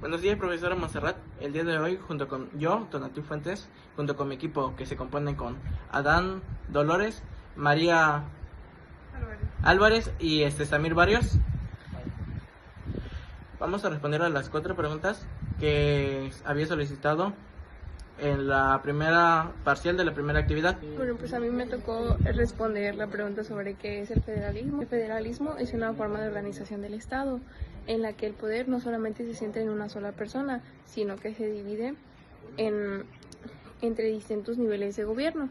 Buenos días, profesora Monserrat. El día de hoy, junto con yo, Tonatiuh Fuentes, junto con mi equipo que se compone con Adán Dolores, María Álvarez y Samir Barrios, vamos a responder a las 4 preguntas que había solicitado en la primera parcial de la primera actividad. Bueno, pues a mí me tocó responder la pregunta sobre qué es el federalismo. El federalismo es una forma de organización del Estado en la que el poder no solamente se centra en una sola persona, sino que se divide entre distintos niveles de gobierno,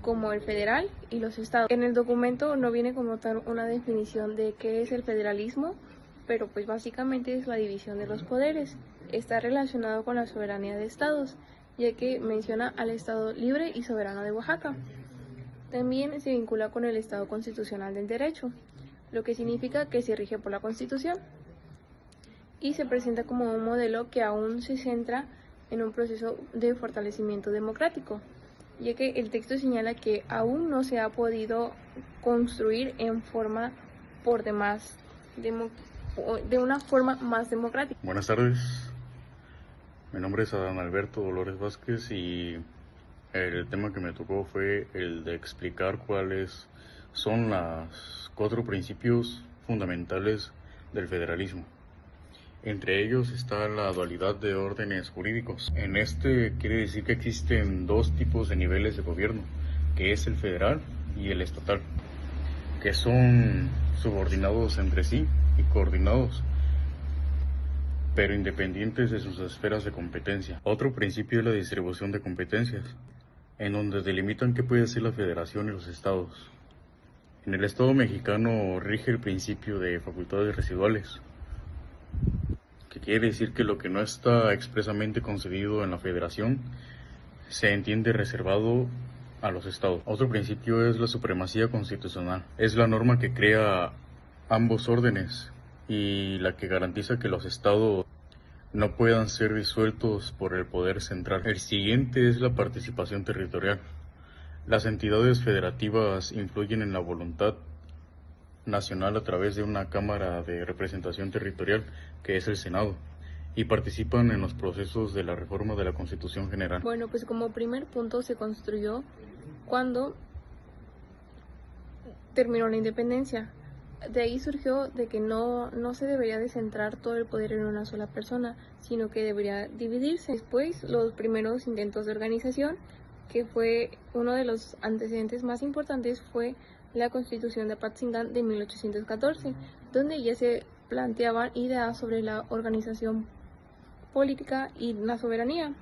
como el federal y los estados. En el documento no viene como tal una definición de qué es el federalismo, pero pues básicamente es la división de los poderes. Está relacionado con la soberanía de estados, ya que menciona al Estado libre y soberano de Oaxaca. También se vincula con el Estado constitucional del derecho, lo que significa que se rige por la Constitución, y se presenta como un modelo que aún se centra en un proceso de fortalecimiento democrático, ya que el texto señala que aún no se ha podido construir en forma por demás de una forma más democrática. Buenas tardes, mi nombre es Adán Alberto Dolores Vázquez y el tema que me tocó fue el de explicar cuáles son los 4 principios fundamentales del federalismo. Entre ellos está la dualidad de órdenes jurídicos. En este quiere decir que existen 2 tipos de niveles de gobierno, que es el federal y el estatal, que son subordinados entre sí y coordinados, pero independientes de sus esferas de competencia. Otro principio es la distribución de competencias, en donde delimitan qué puede ser la federación y los estados. En el Estado mexicano rige el principio de facultades residuales, que quiere decir que lo que no está expresamente concedido en la federación se entiende reservado a los estados. Otro principio es la supremacía constitucional. Es la norma que crea ambos órdenes y la que garantiza que los estados no puedan ser disueltos por el poder central. El siguiente es la participación territorial. Las entidades federativas influyen en la voluntad nacional a través de una Cámara de Representación Territorial, que es el Senado, y participan en los procesos de la reforma de la Constitución General. Bueno, pues como primer punto se construyó cuando terminó la independencia. De ahí surgió de que no se debería de centrar todo el poder en una sola persona, sino que debería dividirse. Después, los primeros intentos de organización, que fue uno de los antecedentes más importantes, fue la Constitución de Apatzingán de 1814, donde ya se planteaban ideas sobre la organización política y la soberanía,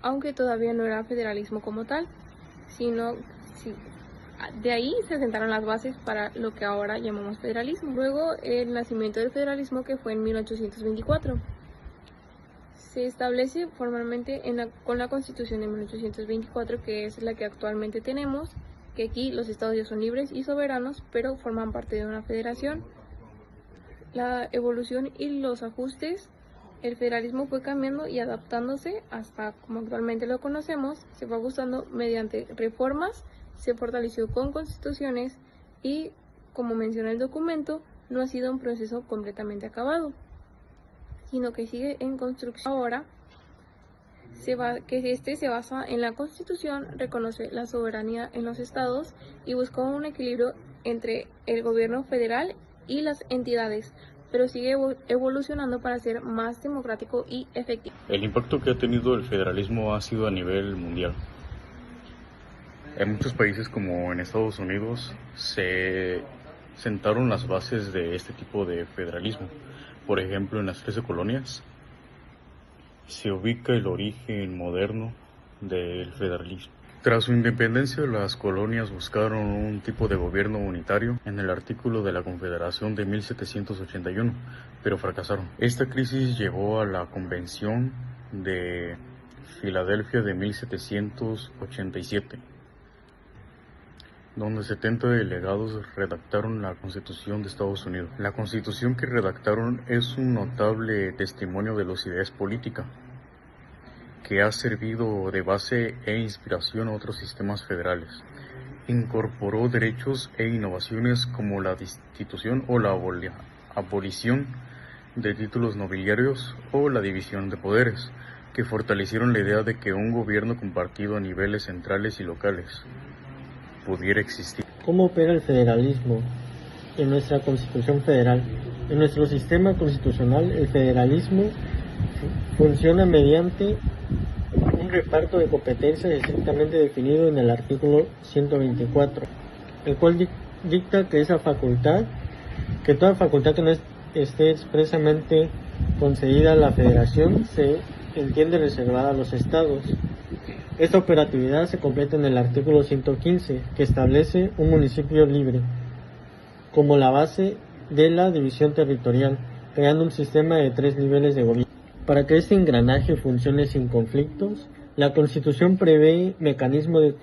aunque todavía no era federalismo como tal, sino de ahí se sentaron las bases para lo que ahora llamamos federalismo. Luego el nacimiento del federalismo, que fue en 1824. Se establece formalmente con la Constitución de 1824, que es la que actualmente tenemos, que aquí los estados ya son libres y soberanos, pero forman parte de una federación. La evolución y los ajustes, el federalismo fue cambiando y adaptándose hasta como actualmente lo conocemos. Se fue ajustando mediante reformas, se fortaleció con constituciones y, como menciona el documento, no ha sido un proceso completamente acabado, sino que sigue en construcción. Ahora se basa en la Constitución, reconoce la soberanía en los estados y busca un equilibrio entre el gobierno federal y las entidades, pero sigue evolucionando para ser más democrático y efectivo. El impacto que ha tenido el federalismo ha sido a nivel mundial. En muchos países, como en Estados Unidos, se sentaron las bases de este tipo de federalismo. Por ejemplo, en las 13 colonias se ubica el origen moderno del federalismo. Tras su independencia, las colonias buscaron un tipo de gobierno unitario en el artículo de la Confederación de 1781, pero fracasaron. Esta crisis llevó a la Convención de Filadelfia de 1787, donde 70 delegados redactaron la Constitución de Estados Unidos. La Constitución que redactaron es un notable testimonio de lucidez política, que ha servido de base e inspiración a otros sistemas federales. Incorporó derechos e innovaciones como la destitución o la abolición de títulos nobiliarios o la división de poderes, que fortalecieron la idea de que un gobierno compartido a niveles centrales y locales pudiera existir. ¿Cómo opera el federalismo en nuestra Constitución Federal? En nuestro sistema constitucional, el federalismo funciona mediante un reparto de competencias estrictamente definido en el artículo 124, el cual dicta que toda facultad que no esté expresamente concedida a la federación se entiende reservada a los estados. Esta operatividad se completa en el artículo 115, que establece un municipio libre como la base de la división territorial, creando un sistema de 3 niveles de gobierno. Para que este engranaje funcione sin conflictos, la Constitución prevé mecanismos de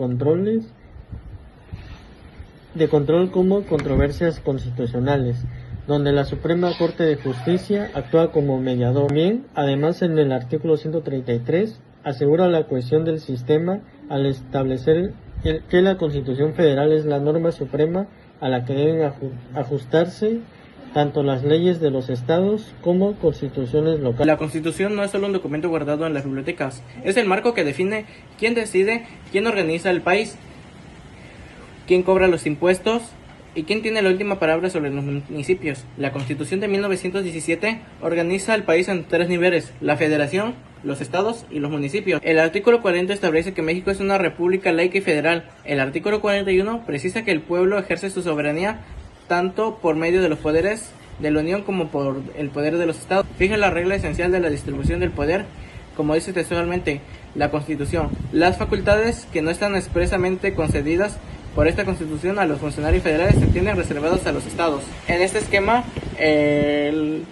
control como controversias constitucionales, donde la Suprema Corte de Justicia actúa como mediador. También, además, en el artículo 133, asegura la cohesión del sistema al establecer que la Constitución Federal es la norma suprema a la que deben ajustarse tanto las leyes de los estados como constituciones locales. La Constitución no es solo un documento guardado en las bibliotecas, es el marco que define quién decide, quién organiza el país, quién cobra los impuestos y quién tiene la última palabra sobre los municipios. La Constitución de 1917 organiza el país en 3 niveles: la federación, los estados y los municipios. El artículo 40 establece que México es una república laica y federal. El artículo 41 precisa que el pueblo ejerce su soberanía tanto por medio de los poderes de la Unión como por el poder de los estados. Fija la regla esencial de la distribución del poder, como dice textualmente la Constitución: las facultades que no están expresamente concedidas por esta Constitución a los funcionarios federales se entienden reservadas a los estados. En este esquema, el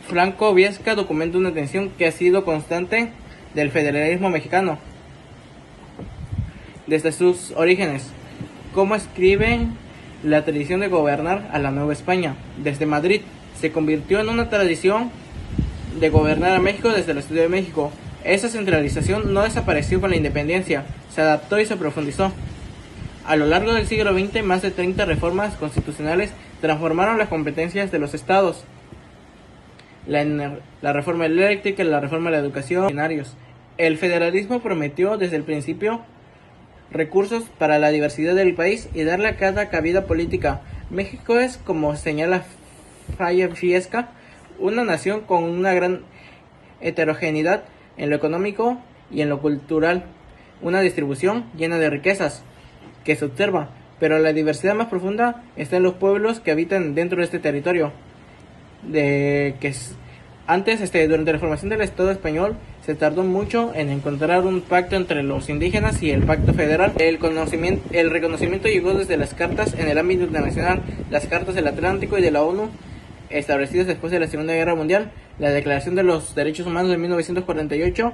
Franco Viesca documenta una tensión que ha sido constante del federalismo mexicano desde sus orígenes. Como escribe la tradición de gobernar a la Nueva España desde Madrid se convirtió en una tradición de gobernar a México desde la Ciudad de México. Esa centralización no desapareció con la independencia, se adaptó y se profundizó. A lo largo del siglo XX, más de 30 reformas constitucionales transformaron las competencias de los estados. La reforma eléctrica, la reforma de la educación, el federalismo prometió desde el principio recursos para la diversidad del país y darle a cada cabida política. México es, como señala Viesca, una nación con una gran heterogeneidad en lo económico y en lo cultural, una distribución llena de riquezas que se observa, pero la diversidad más profunda está en los pueblos que habitan dentro de este territorio. Durante la formación del Estado español se tardó mucho en encontrar un pacto entre los indígenas y el pacto federal. El reconocimiento llegó desde las cartas en el ámbito internacional, las cartas del Atlántico y de la ONU establecidas después de la Segunda Guerra Mundial, la Declaración de los Derechos Humanos de 1948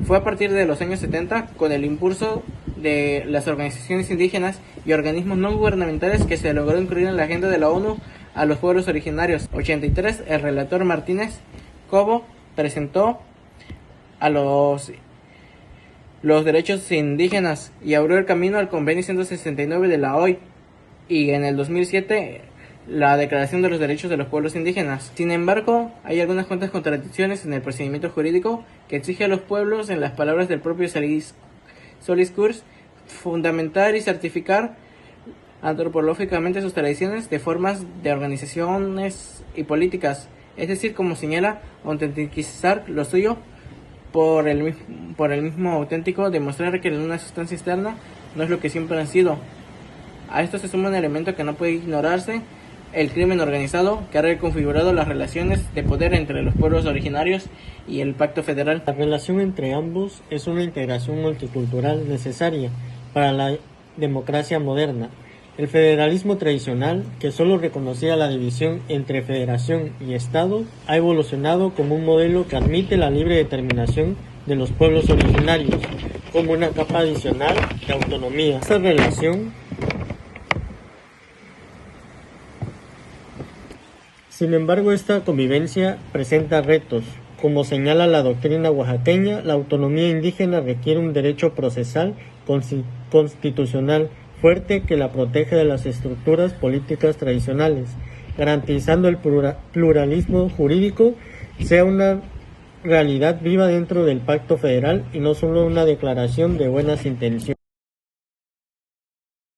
fue a partir de los años 70 con el impulso de las organizaciones indígenas y organismos no gubernamentales que se logró incluir en la agenda de la ONU a los pueblos originarios. 83, el relator Martínez Cobo presentó a los derechos indígenas y abrió el camino al convenio 169 de la OIT, y en el 2007 la Declaración de los Derechos de los Pueblos Indígenas. Sin embargo, hay algunas cuantas contradicciones en el procedimiento jurídico que exige a los pueblos, en las palabras del propio Solis Kurz, fundamentar y certificar antropológicamente sus tradiciones de formas de organizaciones y políticas, es decir, como señala, autenticizar lo suyo por el mismo auténtico, demostrar que una sustancia externa no es lo que siempre han sido. A esto se suma un elemento que no puede ignorarse: el crimen organizado, que ha reconfigurado las relaciones de poder entre los pueblos originarios y el Pacto Federal. La relación entre ambos es una integración multicultural necesaria para la democracia moderna. El federalismo tradicional, que solo reconocía la división entre federación y estado, ha evolucionado como un modelo que admite la libre determinación de los pueblos originarios como una capa adicional de autonomía. Esta relación, sin embargo, esta convivencia presenta retos. Como señala la doctrina oaxaqueña, la autonomía indígena requiere un derecho procesal constitucional fuerte que la protege de las estructuras políticas tradicionales. garantizando el pluralismo jurídico, sea una realidad viva dentro del Pacto Federal y no solo una declaración de buenas intenciones.